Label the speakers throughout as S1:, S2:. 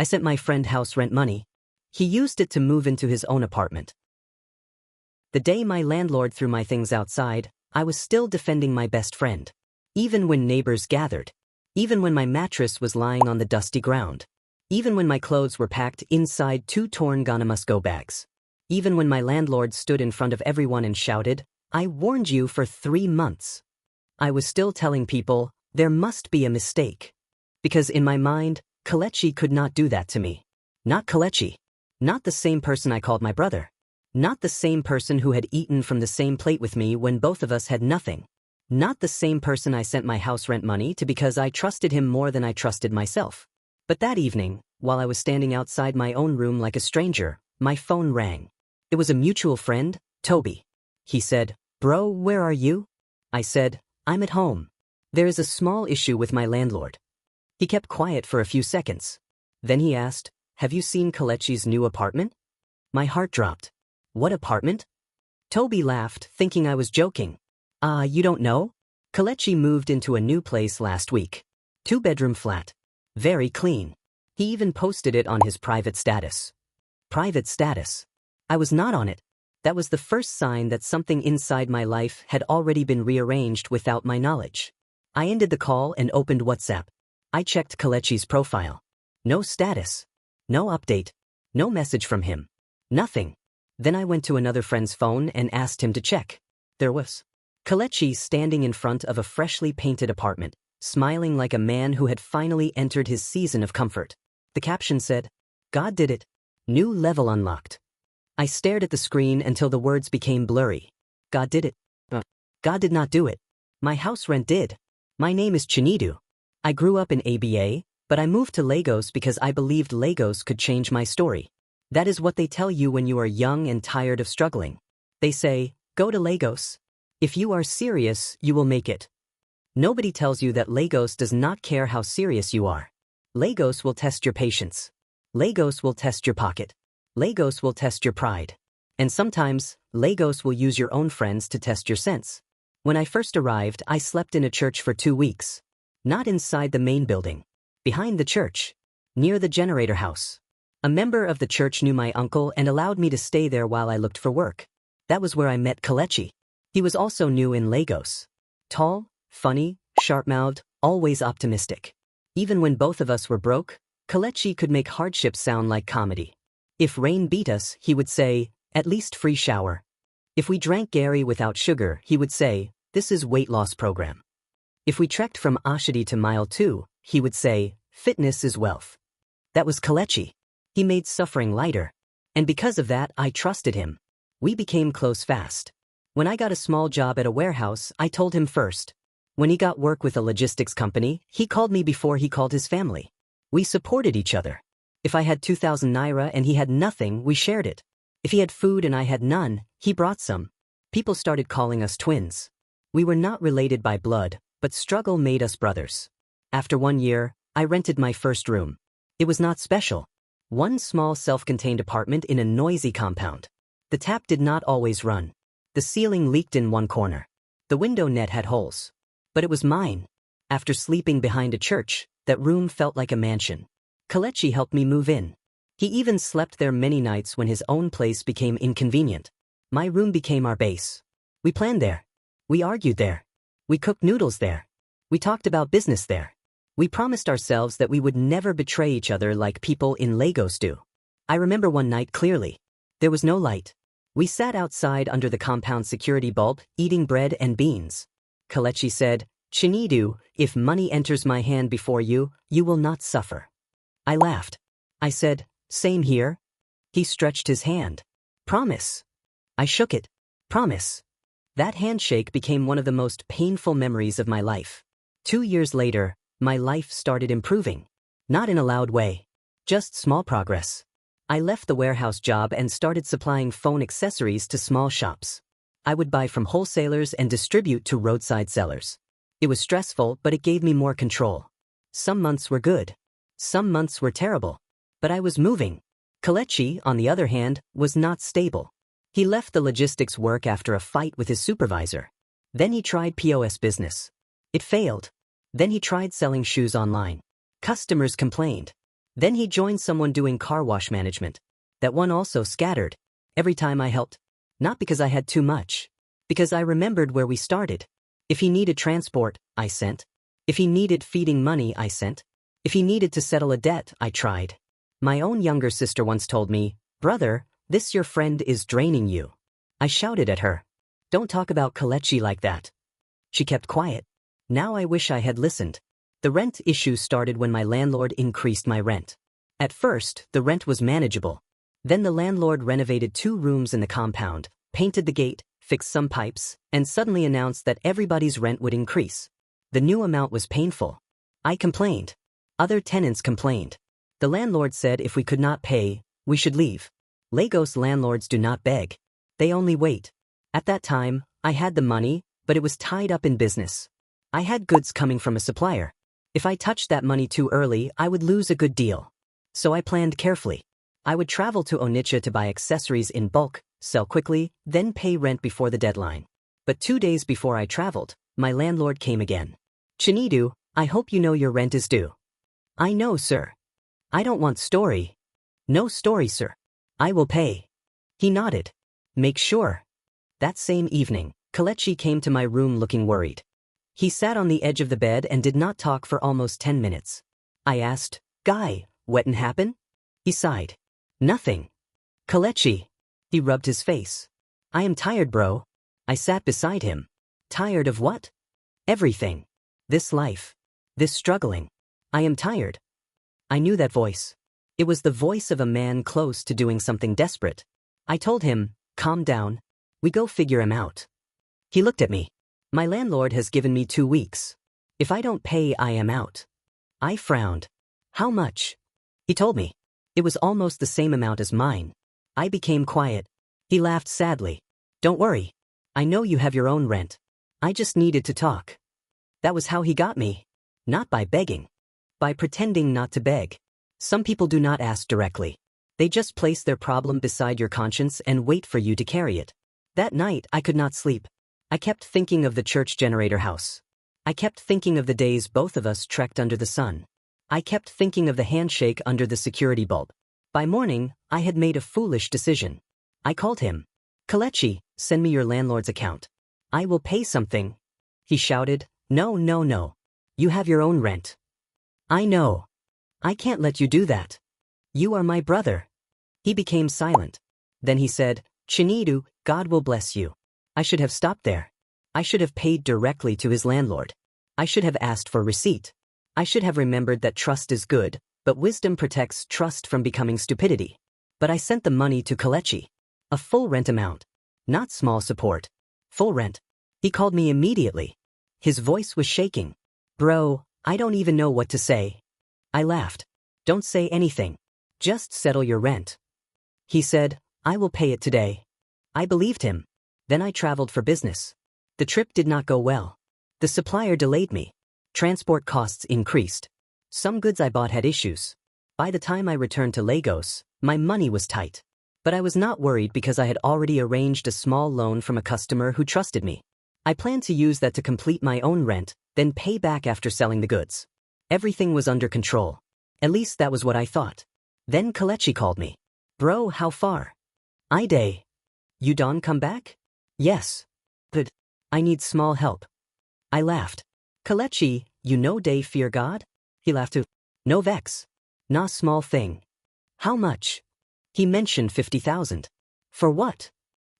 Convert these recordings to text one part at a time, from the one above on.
S1: I sent my friend house rent money. He used it to move into his own apartment. The day my landlord threw my things outside, I was still defending my best friend. Even when neighbors gathered. Even when my mattress was lying on the dusty ground. Even when my clothes were packed inside 2 torn gonna-must-go bags. Even when my landlord stood in front of everyone and shouted, "I warned you for 3 months." I was still telling people, there must be a mistake. Because in my mind, Kelechi could not do that to me. Not Kelechi. Not the same person I called my brother. Not the same person who had eaten from the same plate with me when both of us had nothing. Not the same person I sent my house rent money to because I trusted him more than I trusted myself. But that evening, while I was standing outside my own room like a stranger, my phone rang. It was a mutual friend, Toby. He said, "Bro, where are you?" I said, "I'm at home. There is a small issue with my landlord." He kept quiet for a few seconds. Then he asked, "Have you seen Kelechi's new apartment?" My heart dropped. "What apartment?" Toby laughed, thinking I was joking. You don't know? Kelechi moved into a new place last week. 2-bedroom flat. Very clean. He even posted it on his private status. Private status. I was not on it. That was the first sign that something inside my life had already been rearranged without my knowledge. I ended the call and opened WhatsApp. I checked Kelechi's profile. No status. No update. No message from him. Nothing. Then I went to another friend's phone and asked him to check. There was Kelechi standing in front of a freshly painted apartment, smiling like a man who had finally entered his season of comfort. The caption said, "God did it. New level unlocked." I stared at the screen until the words became blurry. God did it. God did not do it. My house rent did. My name is Chinedu. I grew up in ABA, but I moved to Lagos because I believed Lagos could change my story. That is what they tell you when you are young and tired of struggling. They say, go to Lagos. If you are serious, you will make it. Nobody tells you that Lagos does not care how serious you are. Lagos will test your patience. Lagos will test your pocket. Lagos will test your pride. And sometimes, Lagos will use your own friends to test your sense. When I first arrived, I slept in a church for 2 weeks. Not inside the main building. Behind the church. Near the generator house. A member of the church knew my uncle and allowed me to stay there while I looked for work. That was where I met Kelechi. He was also new in Lagos. Tall, funny, sharp-mouthed, always optimistic. Even when both of us were broke, Kelechi could make hardship sound like comedy. If rain beat us, he would say, "At least free shower." If we drank Gary without sugar, he would say, "This is weight loss program." If we trekked from Ashadi to Mile 2, he would say, "Fitness is wealth." That was Kelechi. He made suffering lighter. And because of that, I trusted him. We became close fast. When I got a small job at a warehouse, I told him first. When he got work with a logistics company, he called me before he called his family. We supported each other. If I had 2,000 naira and he had nothing, we shared it. If he had food and I had none, he brought some. People started calling us twins. We were not related by blood, but struggle made us brothers. After 1 year, I rented my first room. It was not special. One small self-contained apartment in a noisy compound. The tap did not always run. The ceiling leaked in one corner. The window net had holes. But it was mine. After sleeping behind a church, that room felt like a mansion. Kelechi helped me move in. He even slept there many nights when his own place became inconvenient. My room became our base. We planned there. We argued there. We cooked noodles there. We talked about business there. We promised ourselves that we would never betray each other like people in Lagos do. I remember one night clearly. There was no light. We sat outside under the compound security bulb, eating bread and beans. Kelechi said, "Chinedu, if money enters my hand before you, you will not suffer." I laughed. I said, "Same here." He stretched his hand. "Promise." I shook it. "Promise." That handshake became one of the most painful memories of my life. 2 years later, my life started improving. Not in a loud way. Just small progress. I left the warehouse job and started supplying phone accessories to small shops. I would buy from wholesalers and distribute to roadside sellers. It was stressful, but it gave me more control. Some months were good. Some months were terrible. But I was moving. Kelechi, on the other hand, was not stable. He left the logistics work after a fight with his supervisor. Then he tried POS business. It failed. Then he tried selling shoes online. Customers complained. Then he joined someone doing car wash management. That one also scattered. Every time I helped. Not because I had too much. Because I remembered where we started. If he needed transport, I sent. If he needed feeding money, I sent. If he needed to settle a debt, I tried. My own younger sister once told me, "Brother, this your friend is draining you." I shouted at her, "Don't talk about Kalechi like that." She kept quiet. Now I wish I had listened. The rent issue started when my landlord increased my rent. At first, the rent was manageable. Then the landlord renovated 2 rooms in the compound, painted the gate, fixed some pipes, and suddenly announced that everybody's rent would increase. The new amount was painful. I complained. Other tenants complained. The landlord said if we could not pay, we should leave. Lagos landlords do not beg. They only wait. At that time, I had the money, but it was tied up in business. I had goods coming from a supplier. If I touched that money too early, I would lose a good deal. So I planned carefully. I would travel to Onitsha to buy accessories in bulk, sell quickly, then pay rent before the deadline. But 2 days before I traveled, my landlord came again. "Chinedu, I hope you know your rent is due." "I know, sir." "I don't want story." "No story, sir. I will pay." He nodded. "Make sure." That same evening, Kalechi came to my room looking worried. He sat on the edge of the bed and did not talk for almost 10 minutes. I asked, "Guy, what'n happen?" He sighed. "Nothing." "Kalechi." He rubbed his face. "I am tired, bro." I sat beside him. "Tired of what?" "Everything. This life. This struggling. I am tired." I knew that voice. It was the voice of a man close to doing something desperate. I told him, "Calm down. We go figure him out." He looked at me. "My landlord has given me 2 weeks. If I don't pay, I am out." I frowned. "How much?" He told me. It was almost the same amount as mine. I became quiet. He laughed sadly. "Don't worry. I know you have your own rent. I just needed to talk." That was how he got me. Not by begging. By pretending not to beg. Some people do not ask directly. They just place their problem beside your conscience and wait for you to carry it. That night, I could not sleep. I kept thinking of the church generator house. I kept thinking of the days both of us trekked under the sun. I kept thinking of the handshake under the security bulb. By morning, I had made a foolish decision. I called him. "Kalechi, send me your landlord's account. I will pay something." He shouted, "No, no, no. You have your own rent." "I know. I can't let you do that. You are my brother." He became silent. Then he said, "Chinedu, God will bless you." I should have stopped there. I should have paid directly to his landlord. I should have asked for receipt. I should have remembered that trust is good, but wisdom protects trust from becoming stupidity. But I sent the money to Kalechi. A full rent amount. Not small support. Full rent. He called me immediately. His voice was shaking. "Bro, I don't even know what to say." I laughed. "Don't say anything. Just settle your rent." He said, "I will pay it today." I believed him. Then I traveled for business. The trip did not go well. The supplier delayed me. Transport costs increased. Some goods I bought had issues. By the time I returned to Lagos, my money was tight. But I was not worried because I had already arranged a small loan from a customer who trusted me. I planned to use that to complete my own rent, then pay back after selling the goods. Everything was under control. At least that was what I thought. Then Kalechi called me. "Bro, how far?" "I day. You don come back?" "Yes." "Good. I need small help." I laughed. "Kalechi, you know day fear God?" He laughed too. "No vex. Nah small thing." "How much?" He mentioned 50,000. "For what?"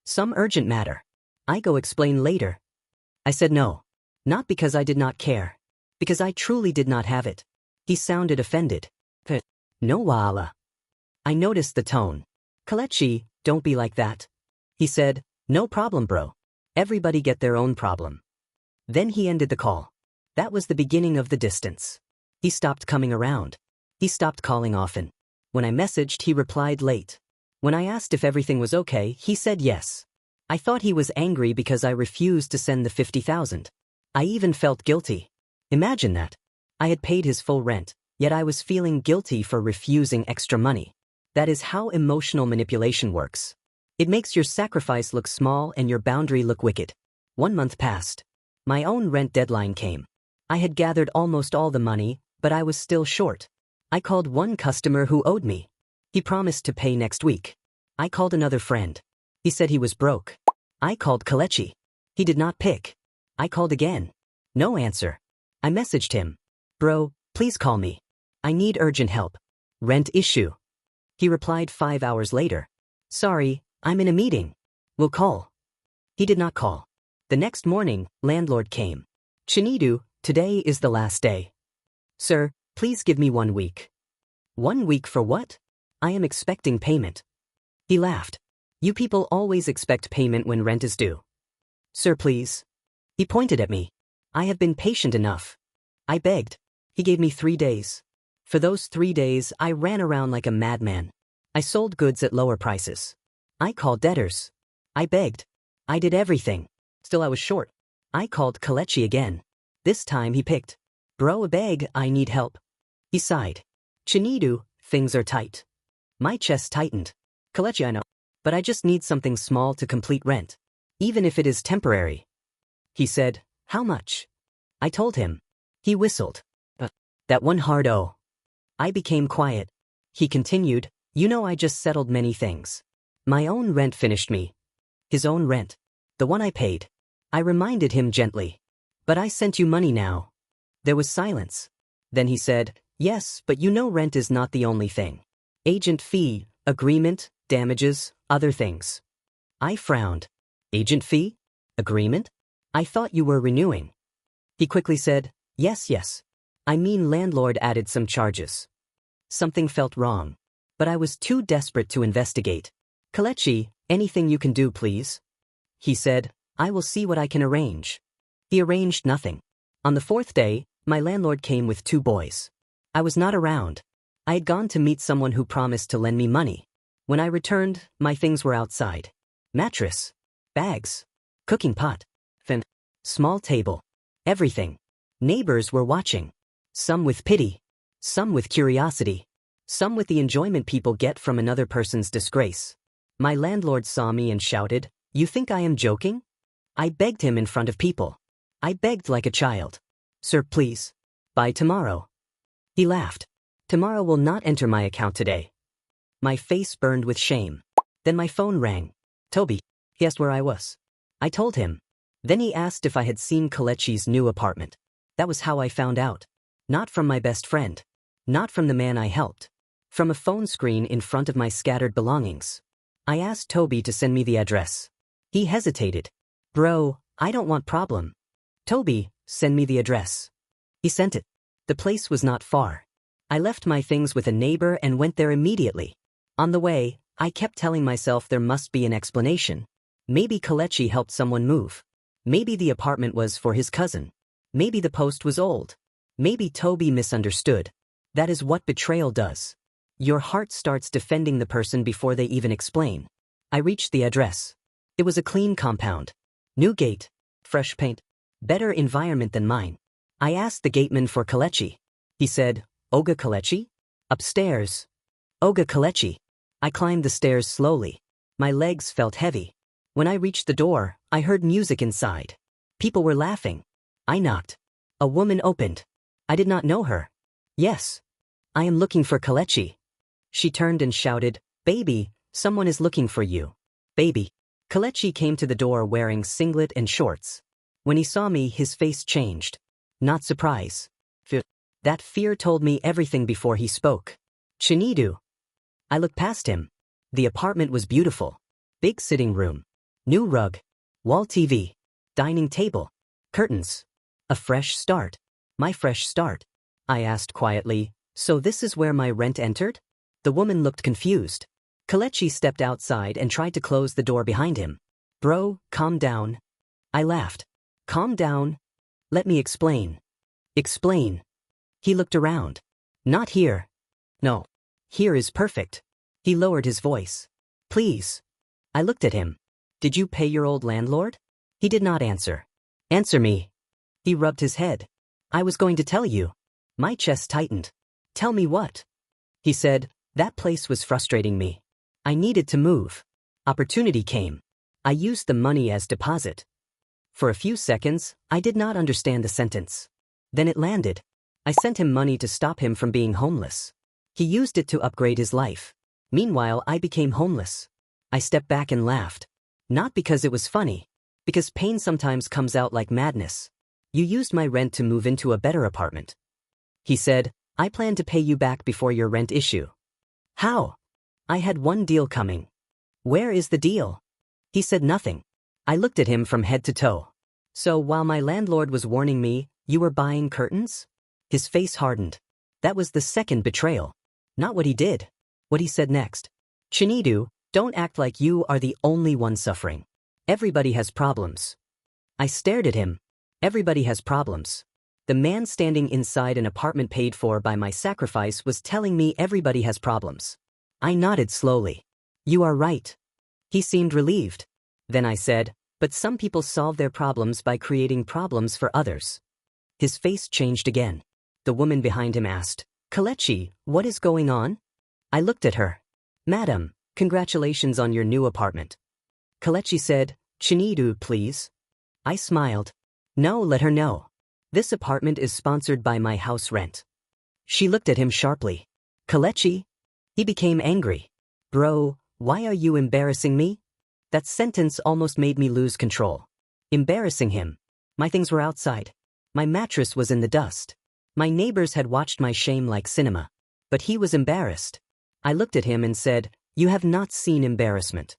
S1: "Some urgent matter. I go explain later." I said no. Not because I did not care. Because I truly did not have it. He sounded offended. "No wala." I noticed the tone. "Kalechi, don't be like that." He said, "No problem, bro. Everybody get their own problem." Then he ended the call. That was the beginning of the distance. He stopped coming around. He stopped calling often. When I messaged, he replied late. When I asked if everything was okay, he said yes. I thought he was angry because I refused to send the 50,000. I even felt guilty. Imagine that. I had paid his full rent, yet I was feeling guilty for refusing extra money. That is how emotional manipulation works. It makes your sacrifice look small and your boundary look wicked. 1 month passed. My own rent deadline came. I had gathered almost all the money, but I was still short. I called one customer who owed me. He promised to pay next week. I called another friend. He said he was broke. I called Kalechi. He did not pick. I called again. No answer. I messaged him. Bro, please call me. I need urgent help. Rent issue. He replied 5 hours later. Sorry, I'm in a meeting. We'll call. He did not call. The next morning, landlord came. Shinidu, today is the last day. Sir, please give me 1 week. 1 week for what? I am expecting payment. He laughed. You people always expect payment when rent is due. Sir, please. He pointed at me. I have been patient enough. I begged. He gave me 3 days. For those 3 days, I ran around like a madman. I sold goods at lower prices. I called debtors. I begged. I did everything. Still I was short. I called Kalechi again. This time he picked. Bro, beg, I need help. He sighed. Shinidu, things are tight. My chest tightened. Kalechi, I know. But I just need something small to complete rent. Even if it is temporary. He said, how much? I told him. He whistled. That one hard O. I became quiet. He continued, you know I just settled many things. My own rent finished me. His own rent. The one I paid. I reminded him gently. But I sent you money now. There was silence. Then he said, yes, but you know rent is not the only thing. Agent fee, agreement, damages, other things. I frowned. Agent fee? Agreement? I thought you were renewing. He quickly said, yes. I mean landlord added some charges. Something felt wrong. But I was too desperate to investigate. Kalechi, anything you can do, please? He said, I will see what I can arrange. He arranged nothing. On the 4th day, my landlord came with 2 boys. I was not around. I had gone to meet someone who promised to lend me money. When I returned, my things were outside. Mattress. Bags. Cooking pot. Fan. Small table. Everything. Neighbors were watching. Some with pity. Some with curiosity. Some with the enjoyment people get from another person's disgrace. My landlord saw me and shouted, you think I am joking? I begged him in front of people. I begged like a child. Sir, please. By tomorrow. He laughed. Tomorrow will not enter my account today. My face burned with shame. Then my phone rang. Toby. He asked where I was. I told him. Then he asked if I had seen Kalechi's new apartment. That was how I found out. Not from my best friend. Not from the man I helped. From a phone screen in front of my scattered belongings. I asked Toby to send me the address. He hesitated. Bro, I don't want problem. Toby, send me the address. He sent it. The place was not far. I left my things with a neighbor and went there immediately. On the way, I kept telling myself there must be an explanation. Maybe Kalechi helped someone move. Maybe the apartment was for his cousin. Maybe the post was old. Maybe Toby misunderstood. That is what betrayal does. Your heart starts defending the person before they even explain. I reached the address. It was a clean compound. New gate. Fresh paint. Better environment than mine. I asked the gateman for Kalechi. He said, Oga Kalechi? Upstairs. Oga Kalechi. I climbed the stairs slowly. My legs felt heavy. When I reached the door, I heard music inside. People were laughing. I knocked. A woman opened. I did not know her. Yes. I am looking for Kalechi. She turned and shouted, Baby, someone is looking for you. Baby. Kalechi came to the door wearing singlet and shorts. When he saw me, his face changed. Not surprise. Fear. That fear told me everything before he spoke. Shinidu. I looked past him. The apartment was beautiful. Big sitting room. New rug. Wall TV. Dining table. Curtains. A fresh start. My fresh start. I asked quietly, so this is where my rent entered? The woman looked confused. Kalechi stepped outside and tried to close the door behind him. Bro, calm down. I laughed. Calm down. Let me explain. Explain. He looked around. Not here. No. Here is perfect. He lowered his voice. Please. I looked at him. Did you pay your old landlord? He did not answer. Answer me. He rubbed his head. I was going to tell you. My chest tightened. Tell me what? He said, that place was frustrating me. I needed to move. Opportunity came. I used the money as deposit. For a few seconds, I did not understand the sentence. Then it landed. I sent him money to stop him from being homeless. He used it to upgrade his life. Meanwhile, I became homeless. I stepped back and laughed. Not because it was funny. Because pain sometimes comes out like madness. You used my rent to move into a better apartment. He said, I plan to pay you back before your rent issue. How? I had one deal coming. Where is the deal? He said nothing. I looked at him from head to toe. So while my landlord was warning me, you were buying curtains? His face hardened. That was the second betrayal. Not what he did. What he said next. Chinidu, don't act like you are the only one suffering. Everybody has problems. I stared at him. Everybody has problems. The man standing inside an apartment paid for by my sacrifice was telling me everybody has problems. I nodded slowly. You are right. He seemed relieved. Then I said, but some people solve their problems by creating problems for others. His face changed again. The woman behind him asked, Kalechi, what is going on? I looked at her. Madam, congratulations on your new apartment. Kalechi said, Chinidu, please. I smiled. No, let her know. This apartment is sponsored by my house rent. She looked at him sharply. Kalechi? He became angry. Bro, why are you embarrassing me? That sentence almost made me lose control. Embarrassing him. My things were outside. My mattress was in the dust. My neighbors had watched my shame like cinema. But he was embarrassed. I looked at him and said, you have not seen embarrassment.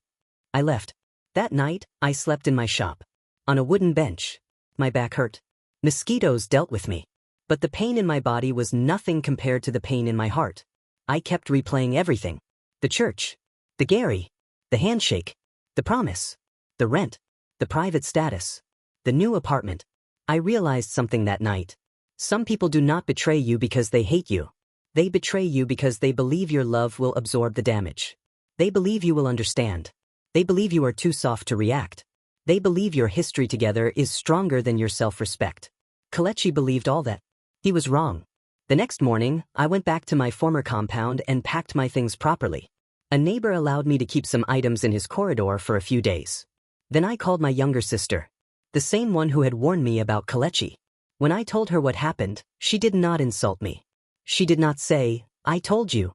S1: I left. That night, I slept in my shop. On a wooden bench. My back hurt. Mosquitoes dealt with me. But the pain in my body was nothing compared to the pain in my heart. I kept replaying everything. The church. The Gary. The handshake. The promise. The rent. The private status. The new apartment. I realized something that night. Some people do not betray you because they hate you. They betray you because they believe your love will absorb the damage. They believe you will understand. They believe you are too soft to react. They believe your history together is stronger than your self-respect. Kalechi believed all that. He was wrong. The next morning, I went back to my former compound and packed my things properly. A neighbor allowed me to keep some items in his corridor for a few days. Then I called my younger sister, the same one who had warned me about Kalechi. When I told her what happened, she did not insult me. She did not say, I told you.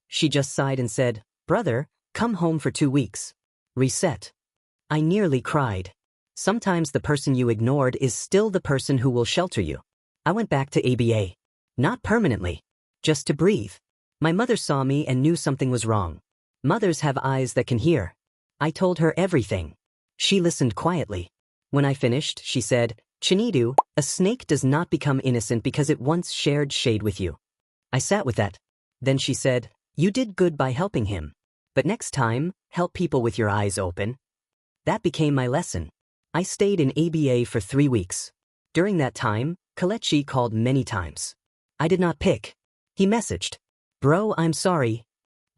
S1: She just sighed and said, brother, come home for 2 weeks. Reset. I nearly cried. Sometimes the person you ignored is still the person who will shelter you. I went back to ABA. Not permanently. Just to breathe. My mother saw me and knew something was wrong. Mothers have eyes that can hear. I told her everything. She listened quietly. When I finished, she said, Chinidu, a snake does not become innocent because it once shared shade with you. I sat with that. Then she said, you did good by helping him. But next time, help people with your eyes open. That became my lesson. I stayed in ABA for 3 weeks. During that time, Kalechi called many times. I did not pick. He messaged, bro, I'm sorry.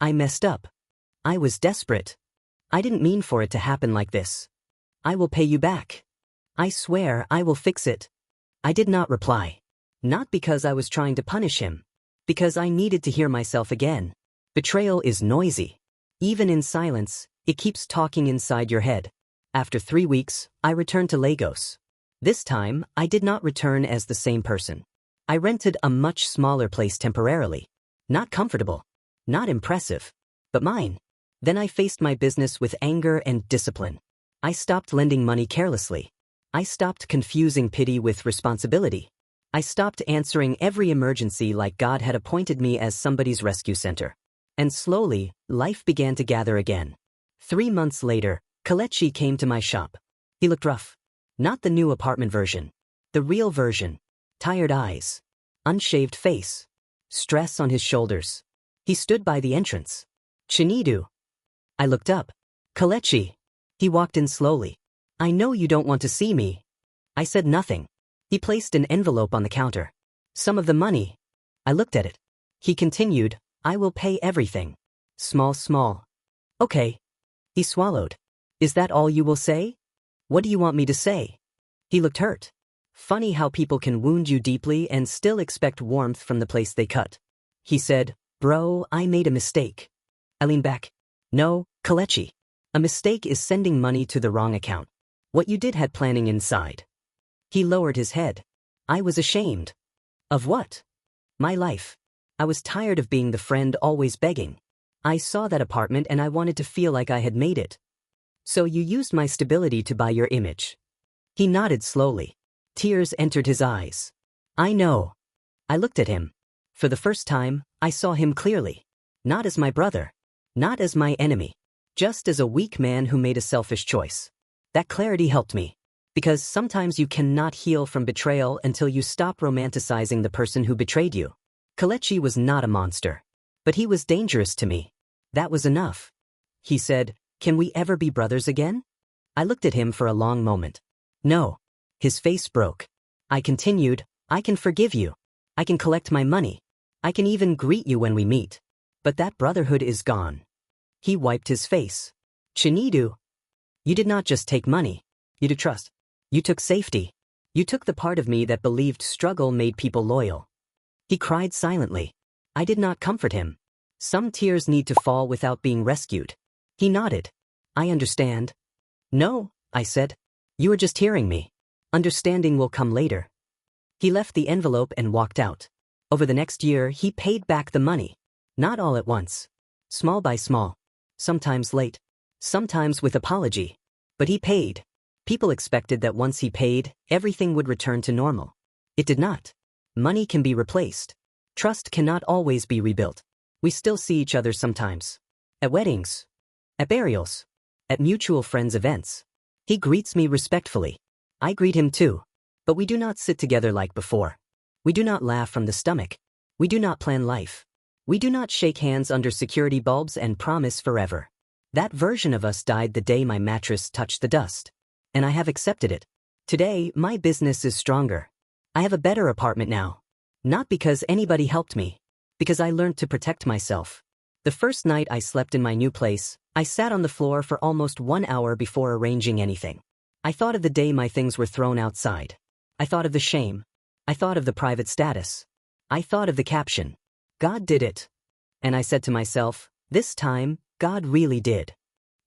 S1: I messed up. I was desperate. I didn't mean for it to happen like this. I will pay you back. I swear I will fix it. I did not reply. Not because I was trying to punish him. Because I needed to hear myself again. Betrayal is noisy. Even in silence, it keeps talking inside your head. After 3 weeks, I returned to Lagos. This time, I did not return as the same person. I rented a much smaller place temporarily. Not comfortable. Not impressive. But mine. Then I faced my business with anger and discipline. I stopped lending money carelessly. I stopped confusing pity with responsibility. I stopped answering every emergency like God had appointed me as somebody's rescue center. And slowly, life began to gather again. 3 months later, Kalechi came to my shop. He looked rough. Not the new apartment version. The real version. Tired eyes. Unshaved face. Stress on his shoulders. He stood by the entrance. Chinidu. I looked up. Kalechi. He walked in slowly. I know you don't want to see me. I said nothing. He placed an envelope on the counter. Some of the money. I looked at it. He continued, I will pay everything. Small. Okay. He swallowed. Is that all you will say? What do you want me to say? He looked hurt. Funny how people can wound you deeply and still expect warmth from the place they cut. He said, bro, I made a mistake. I leaned back. No, Kalechi. A mistake is sending money to the wrong account. What you did had planning inside. He lowered his head. I was ashamed. Of what? My life. I was tired of being the friend always begging. I saw that apartment and I wanted to feel like I had made it. So you used my stability to buy your image. He nodded slowly. Tears entered his eyes. I know. I looked at him. For the first time, I saw him clearly. Not as my brother. Not as my enemy. Just as a weak man who made a selfish choice. That clarity helped me. Because sometimes you cannot heal from betrayal until you stop romanticizing the person who betrayed you. Kelechi was not a monster. But he was dangerous to me. That was enough. He said, "Can we ever be brothers again?" I looked at him for a long moment. No. His face broke. I continued, "I can forgive you. I can collect my money. I can even greet you when we meet. But that brotherhood is gone." He wiped his face. "Chinedu, you did not just take money. You took trust. You took safety. You took the part of me that believed struggle made people loyal." He cried silently. I did not comfort him. Some tears need to fall without being rescued. He nodded. "I understand." "No," I said. "You are just hearing me. Understanding will come later." He left the envelope and walked out. Over the next year, he paid back the money. Not all at once. Small by small. Sometimes late. Sometimes with apology. But he paid. People expected that once he paid, everything would return to normal. It did not. Money can be replaced. Trust cannot always be rebuilt. We still see each other sometimes. At weddings. At burials. At mutual friends' events. He greets me respectfully. I greet him too. But we do not sit together like before. We do not laugh from the stomach. We do not plan life. We do not shake hands under security bulbs and promise forever. That version of us died the day my mattress touched the dust. And I have accepted it. Today, my business is stronger. I have a better apartment now. Not because anybody helped me. Because I learned to protect myself. The first night I slept in my new place, I sat on the floor for almost 1 hour before arranging anything. I thought of the day my things were thrown outside. I thought of the shame. I thought of the private status. I thought of the caption. God did it. And I said to myself, this time, God really did.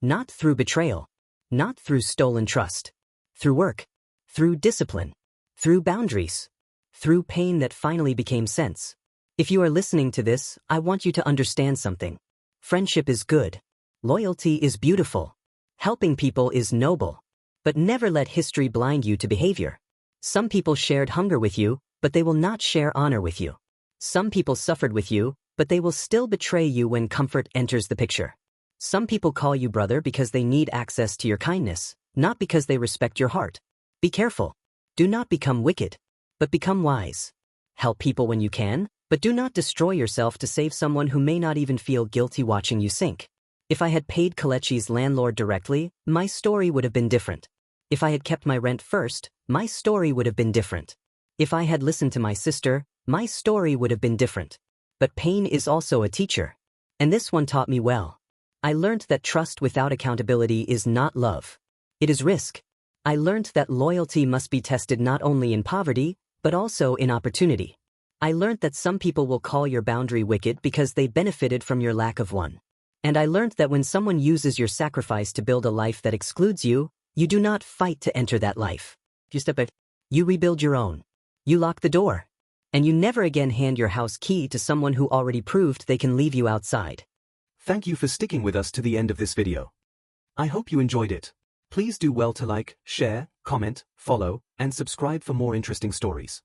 S1: Not through betrayal. Not through stolen trust. Through work. Through discipline. Through boundaries. Through pain that finally became sense. If you are listening to this, I want you to understand something. Friendship is good. Loyalty is beautiful. Helping people is noble. But never let history blind you to behavior. Some people shared hunger with you, but they will not share honor with you. Some people suffered with you, but they will still betray you when comfort enters the picture. Some people call you brother because they need access to your kindness, not because they respect your heart. Be careful. Do not become wicked, but become wise. Help people when you can, but do not destroy yourself to save someone who may not even feel guilty watching you sink. If I had paid Kelechi's landlord directly, my story would have been different. If I had kept my rent first, my story would have been different. If I had listened to my sister, my story would have been different. But pain is also a teacher. And this one taught me well. I learned that trust without accountability is not love. It is risk. I learned that loyalty must be tested not only in poverty, but also in opportunity. I learned that some people will call your boundary wicked because they benefited from your lack of one. And I learned that when someone uses your sacrifice to build a life that excludes you, you do not fight to enter that life. You step back. You rebuild your own. You lock the door. And you never again hand your house key to someone who already proved they can leave you outside.
S2: Thank you for sticking with us to the end of this video. I hope you enjoyed it. Please do well to like, share, comment, follow, and subscribe for more interesting stories.